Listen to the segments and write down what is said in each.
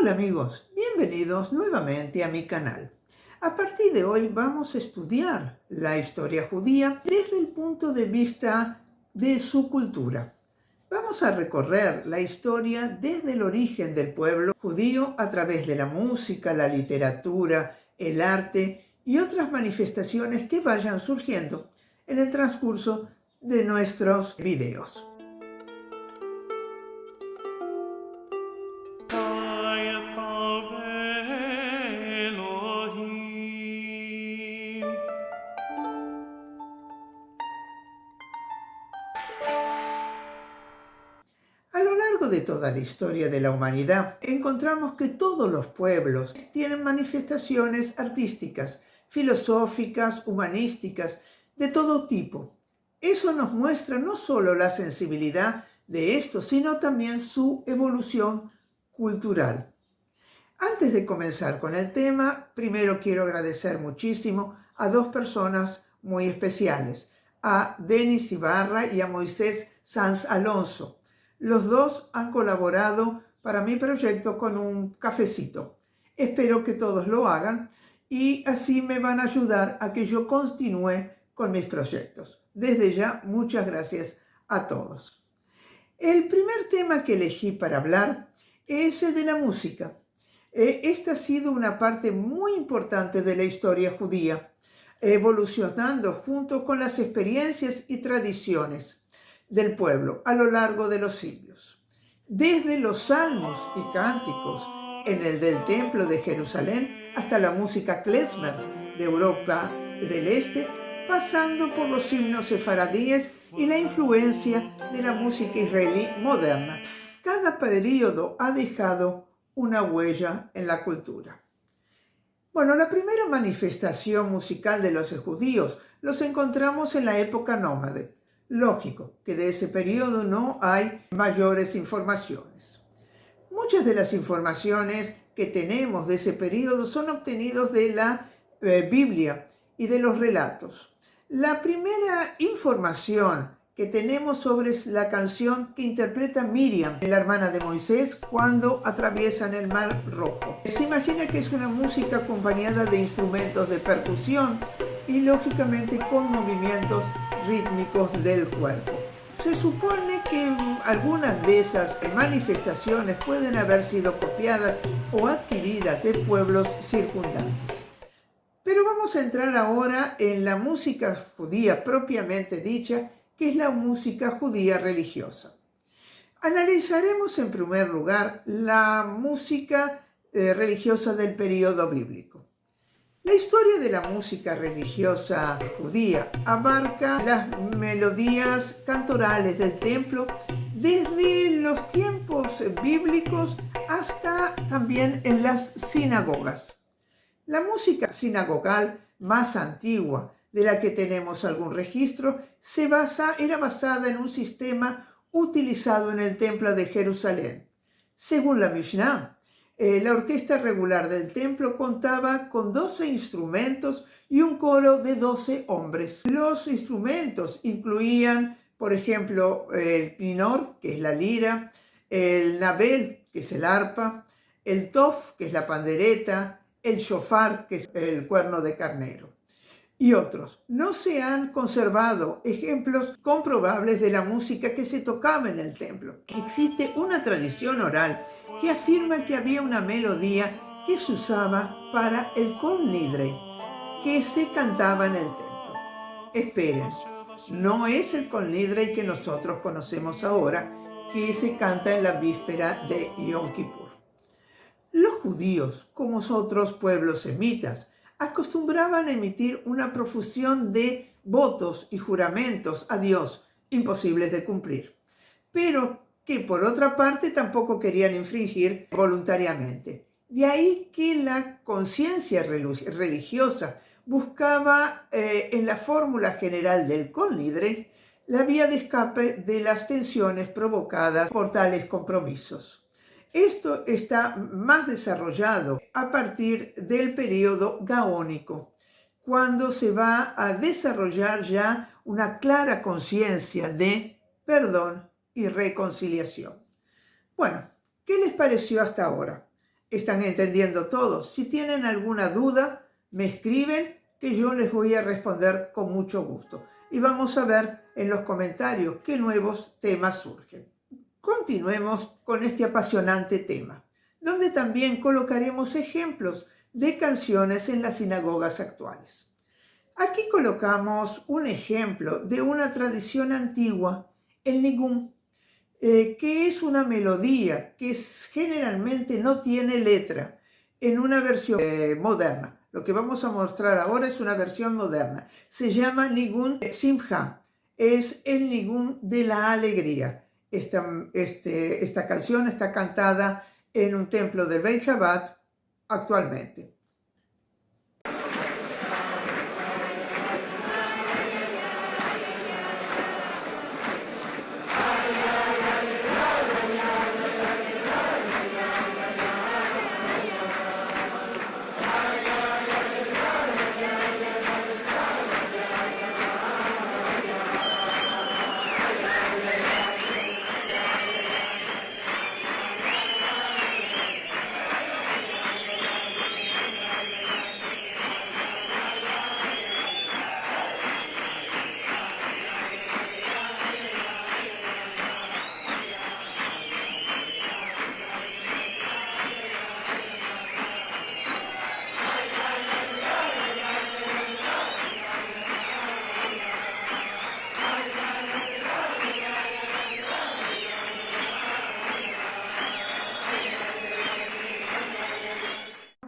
Hola amigos, bienvenidos nuevamente a mi canal. A partir de hoy vamos a estudiar la historia judía desde el punto de vista de su cultura. Vamos a recorrer la historia desde el origen del pueblo judío a través de la música, la literatura, el arte y otras manifestaciones que vayan surgiendo en el transcurso de nuestros videos. A lo largo de toda la historia de la humanidad, encontramos que todos los pueblos tienen manifestaciones artísticas, filosóficas, humanísticas, de todo tipo. Eso nos muestra no solo la sensibilidad de esto, sino también su evolución cultural. Antes de comenzar con el tema, primero quiero agradecer muchísimo a dos personas muy especiales, a Denis Ibarra y a Moisés Sanz Alonso. Los dos han colaborado para mi proyecto con un cafecito. Espero que todos lo hagan y así me van a ayudar a que yo continúe con mis proyectos. Desde ya, muchas gracias a todos. El primer tema que elegí para hablar es el de la música. Esta ha sido una parte muy importante de la historia judía, evolucionando junto con las experiencias y tradiciones del pueblo a lo largo de los siglos. Desde los salmos y cánticos en el del Templo de Jerusalén hasta la música klezmer de Europa del Este, pasando por los himnos sefaradíes y la influencia de la música israelí moderna. Cada período ha dejado una huella en la cultura. Bueno, la primera manifestación musical de los judíos los encontramos en la época nómade. Lógico que de ese periodo no hay mayores informaciones. Muchas de las informaciones que tenemos de ese periodo son obtenidos de la Biblia y de los relatos. La primera información que tenemos sobre la canción que interpreta Miriam, la hermana de Moisés, cuando atraviesan el Mar Rojo. Se imagina que es una música acompañada de instrumentos de percusión y lógicamente con movimientos rítmicos del cuerpo. Se supone que algunas de esas manifestaciones pueden haber sido copiadas o adquiridas de pueblos circundantes. Pero vamos a entrar ahora en la música judía propiamente dicha, que es la música judía religiosa. Analizaremos en primer lugar la música religiosa del periodo bíblico. La historia de la música religiosa judía abarca las melodías cantorales del templo desde los tiempos bíblicos hasta también en las sinagogas. La música sinagogal más antigua de la que tenemos algún registro era basada en un sistema utilizado en el templo de Jerusalén. Según la Mishnah, la orquesta regular del templo contaba con 12 instrumentos y un coro de 12 hombres. Los instrumentos incluían, por ejemplo, el minor, que es la lira, el nabel, que es el arpa, el tof, que es la pandereta, el shofar, que es el cuerno de carnero, y otros. No se han conservado ejemplos comprobables de la música que se tocaba en el templo. Existe una tradición oral que afirma que había una melodía que se usaba para el Kol Nidre, que se cantaba en el templo. Esperen, no es el Kol Nidre que nosotros conocemos ahora, que se canta en la víspera de Yom Kippur. Los judíos, como otros pueblos semitas, acostumbraban a emitir una profusión de votos y juramentos a Dios, imposibles de cumplir, pero que por otra parte tampoco querían infringir voluntariamente. De ahí que la conciencia religiosa buscaba en la fórmula general del Kol Nidre la vía de escape de las tensiones provocadas por tales compromisos. Esto está más desarrollado a partir del periodo gaónico, cuando se va a desarrollar ya una clara conciencia de perdón y reconciliación. Bueno, ¿qué les pareció hasta ahora? ¿Están entendiendo todos? Si tienen alguna duda, me escriben que yo les voy a responder con mucho gusto. Y vamos a ver en los comentarios qué nuevos temas surgen. Continuemos con este apasionante tema, donde también colocaremos ejemplos de canciones en las sinagogas actuales. Aquí colocamos un ejemplo de una tradición antigua, el nigún, que es una melodía que generalmente no tiene letra en una versión moderna. Lo que vamos a mostrar ahora es una versión moderna. Se llama nigún simcha, es el nigún de la alegría. Esta canción está cantada en un templo del Beit Chabad actualmente.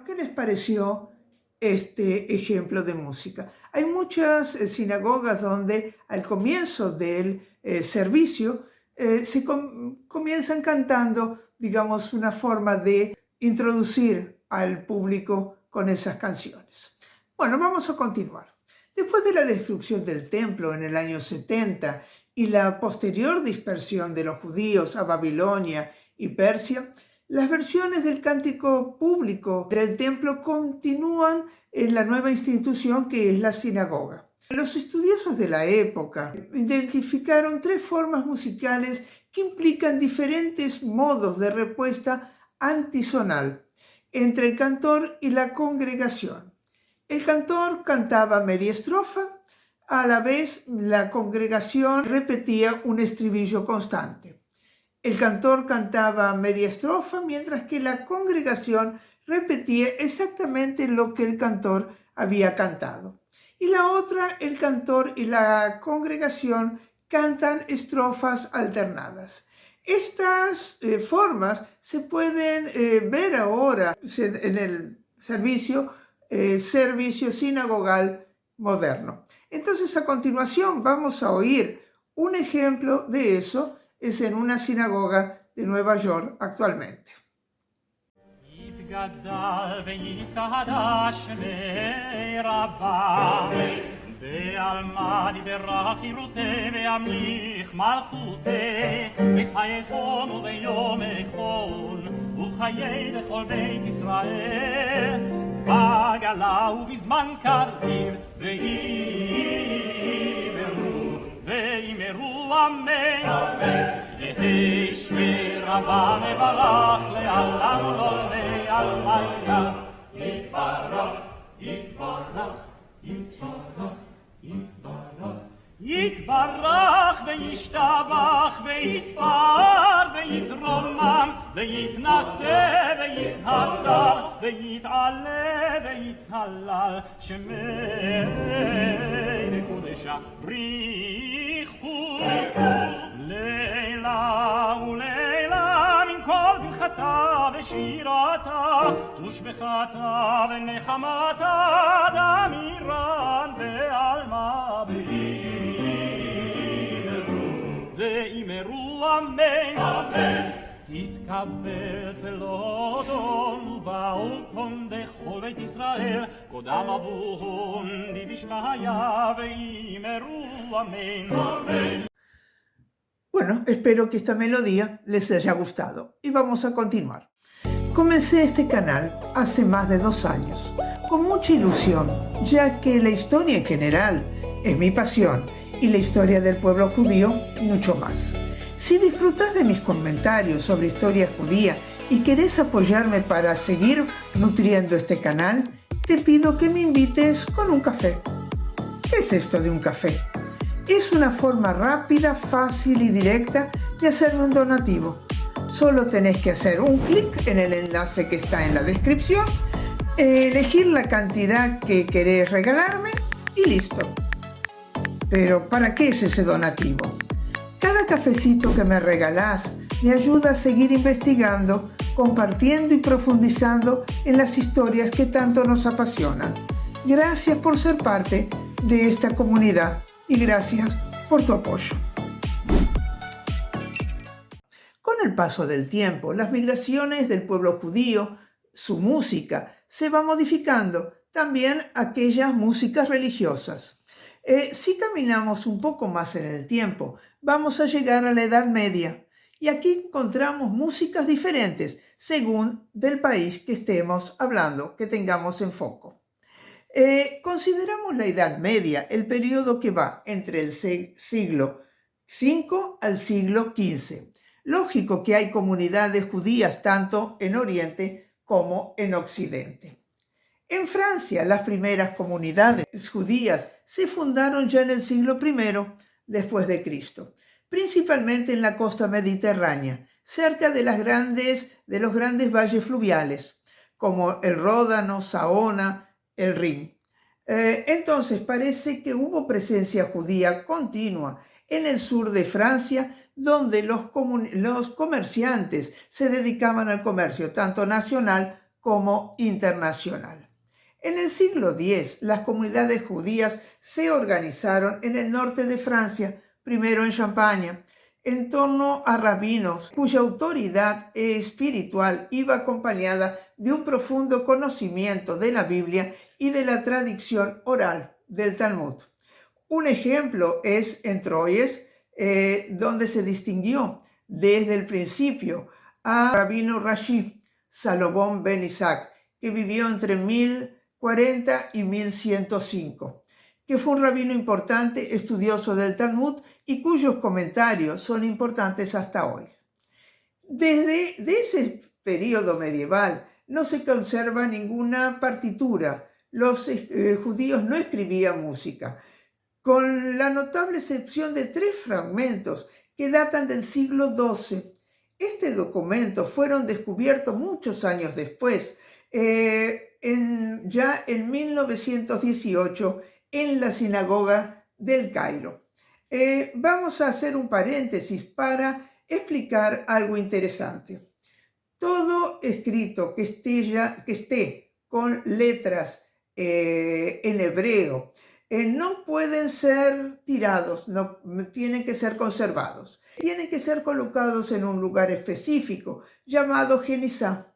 ¿Qué les pareció este ejemplo de música? Hay muchas sinagogas donde al comienzo del servicio comienzan cantando, digamos, una forma de introducir al público con esas canciones. Bueno, vamos a continuar. Después de la destrucción del templo en el año 70 y la posterior dispersión de los judíos a Babilonia y Persia, las versiones del cántico público del templo continúan en la nueva institución que es la sinagoga. Los estudiosos de la época identificaron tres formas musicales que implican diferentes modos de respuesta antisonal entre el cantor y la congregación. El cantor cantaba media estrofa, a la vez la congregación repetía un estribillo constante. El cantor cantaba media estrofa, mientras que la congregación repetía exactamente lo que el cantor había cantado. Y la otra, el cantor y la congregación cantan estrofas alternadas. Estas formas se pueden ver ahora en el servicio sinagogal moderno. Entonces, a continuación vamos a oír un ejemplo de eso. Es en una sinagoga de Nueva York actualmente. ואמרו אמן, יהי שמי רבה מברך לעולם לא לעלמיה. יתברך, יתברך, יתברך, יתברך. יתברך וישתבח ויתפאר ויתרומם ויתנשא ויתהדר ויתעלה ויתהלל שמי קודשה בריחו לילה ולילה מן כל ברכתה ושירתה תושבחתה ונחמתה דמירן ועלמה ואמרו אמן, אמן. תתקבל צלותון ובאותון דכל בית ישראל קודם אבון דיבישמעיה ואמרו אמן, אמן. Bueno, espero que esta melodía les haya gustado y vamos a continuar. Comencé este canal hace más de 2 años, con mucha ilusión, ya que la historia en general es mi pasión y la historia del pueblo judío mucho más. Si disfrutas de mis comentarios sobre historia judía y querés apoyarme para seguir nutriendo este canal, te pido que me invites con un café. ¿Qué es esto de un café? Es una forma rápida, fácil y directa de hacerme un donativo. Solo tenés que hacer un clic en el enlace que está en la descripción, elegir la cantidad que querés regalarme y listo. Pero ¿para qué es ese donativo? Cada cafecito que me regalás me ayuda a seguir investigando, compartiendo y profundizando en las historias que tanto nos apasionan. Gracias por ser parte de esta comunidad y gracias por tu apoyo. Con el paso del tiempo, las migraciones del pueblo judío, su música, se va modificando, también aquellas músicas religiosas. Si caminamos un poco más en el tiempo, vamos a llegar a la Edad Media y aquí encontramos músicas diferentes según del país que estemos hablando, que tengamos en foco. Consideramos la Edad Media el periodo que va entre el siglo V al siglo XV. Lógico que hay comunidades judías tanto en Oriente como en Occidente. En Francia, las primeras comunidades judías se fundaron ya en el siglo I después de Cristo, principalmente en la costa mediterránea, cerca de los grandes valles fluviales, como el Ródano, Saona, el Rin. Entonces parece que hubo presencia judía continua en el sur de Francia, donde los comerciantes se dedicaban al comercio tanto nacional como internacional. En el siglo X, las comunidades judías se organizaron en el norte de Francia, primero en Champaña, en torno a rabinos cuya autoridad espiritual iba acompañada de un profundo conocimiento de la Biblia y de la tradición oral del Talmud. Un ejemplo es en Troyes, donde se distinguió desde el principio a Rabino Rashi, Salomón ben Isaac, que vivió entre 1040 y 1105, que fue un rabino importante, estudioso del Talmud y cuyos comentarios son importantes hasta hoy. Desde ese periodo medieval no se conserva ninguna partitura. Los judíos no escribían música, con la notable excepción de 3 fragmentos que datan del siglo XII. Este documento fueron descubiertos muchos años después, ya en 1918, en la sinagoga del Cairo. Vamos a hacer un paréntesis para explicar algo interesante. Todo escrito que esté con letras en hebreo no pueden ser tirados, no tienen que ser conservados. Tienen que ser colocados en un lugar específico llamado Genizá.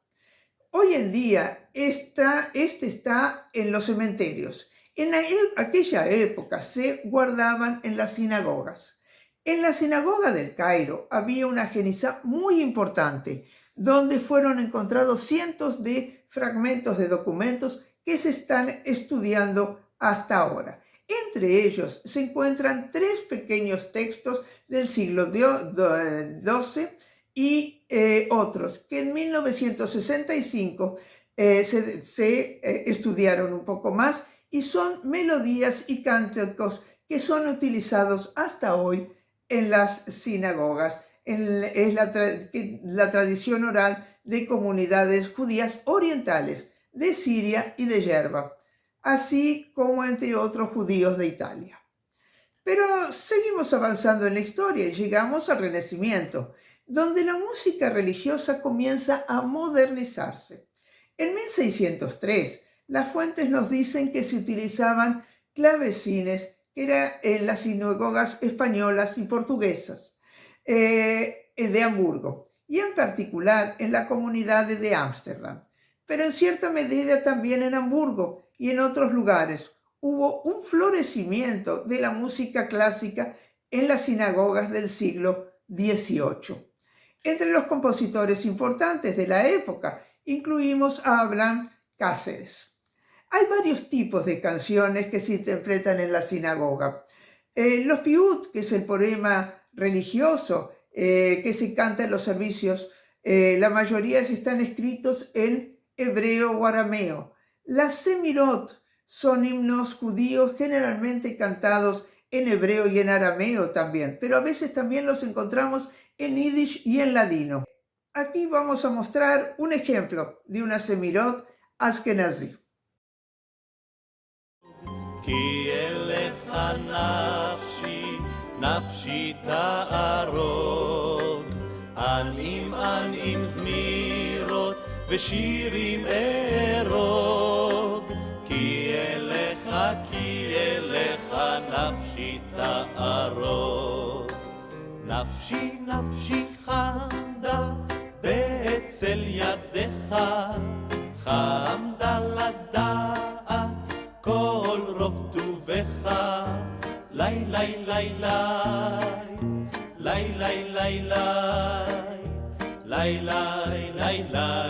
Hoy en día este está en los cementerios. En aquella época se guardaban en las sinagogas. En la sinagoga del Cairo había una Genizá muy importante, donde fueron encontrados cientos de fragmentos de documentos que se están estudiando hasta ahora. Entre ellos se encuentran 3 pequeños textos del siglo XII y otros que en 1965 se estudiaron un poco más y son melodías y cánticos que son utilizados hasta hoy en las sinagogas. Es la tradición oral de comunidades judías orientales de Siria y de Yerba, así como entre otros judíos de Italia. Pero seguimos avanzando en la historia y llegamos al Renacimiento, donde la música religiosa comienza a modernizarse. En 1603, las fuentes nos dicen que se utilizaban clavecines, que eran en las sinagogas españolas y portuguesas de Hamburgo, y en particular en la comunidad de Ámsterdam, pero en cierta medida también en Hamburgo y en otros lugares. Hubo un florecimiento de la música clásica en las sinagogas del siglo XVIII. Entre los compositores importantes de la época incluimos a Abraham Cáceres. Hay varios tipos de canciones que se interpretan en la sinagoga. Los piut, que es el poema religioso que se canta en los servicios La mayoría están escritos en hebreo o arameo. Las semirot son himnos judíos generalmente cantados en hebreo y en arameo también, pero a veces también los encontramos en yiddish y en ladino. Aquí vamos a mostrar un ejemplo de una semirot ashkenazí. כי אליך נפשי, נפשי תערוג. ענעים זמירות ושירים ארוג. כי אליך נפשי תערוג. נפשי חמדה בצל ידך, חמדה לדעת כל רוב טובך. לי לי לי לי לי לי לי לי לי לי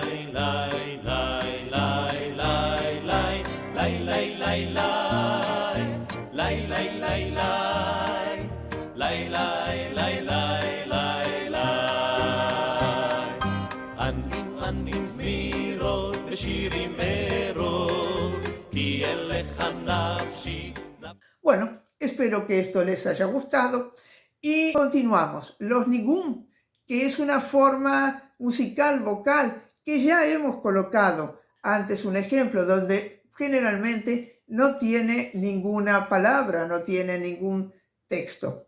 ענעים זמירות ושירים ארוג, כי אליך נפשי. Bueno, espero que esto les haya gustado y continuamos. Los nigum, que es una forma musical vocal que ya hemos colocado antes un ejemplo donde generalmente no tiene ninguna palabra, no tiene ningún texto.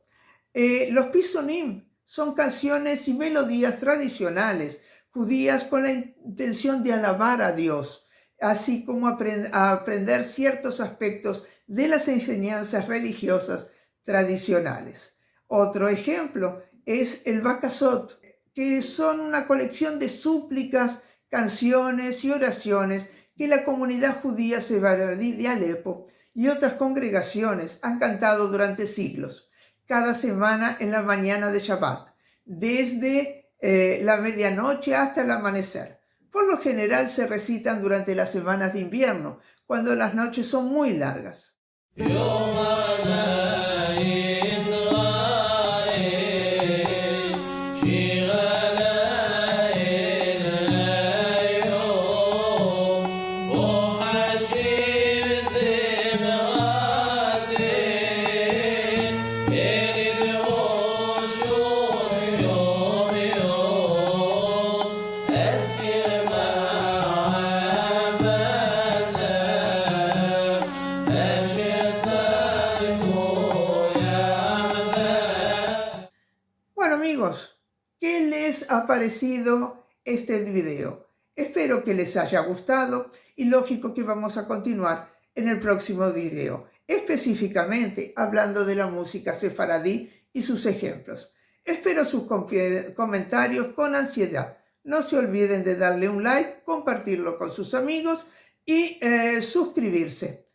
Los pisonim son canciones y melodías tradicionales judías con la intención de alabar a Dios, así como aprender ciertos aspectos de las enseñanzas religiosas tradicionales. Otro ejemplo es el Bakasot, que son una colección de súplicas, canciones y oraciones que la comunidad judía sefaradí de Alepo y otras congregaciones han cantado durante siglos, cada semana en la mañana de Shabbat, desde la medianoche hasta el amanecer. Por lo general se recitan durante las semanas de invierno, cuando las noches son muy largas. Amigos, ¿qué les ha parecido este video? Espero que les haya gustado y lógico que vamos a continuar en el próximo video, específicamente hablando de la música sefaradí y sus ejemplos. Espero sus comentarios con ansiedad. No se olviden de darle un like, compartirlo con sus amigos y suscribirse.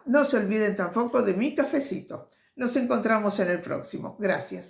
No se olviden tampoco de mi cafecito. Nos encontramos en el próximo. Gracias.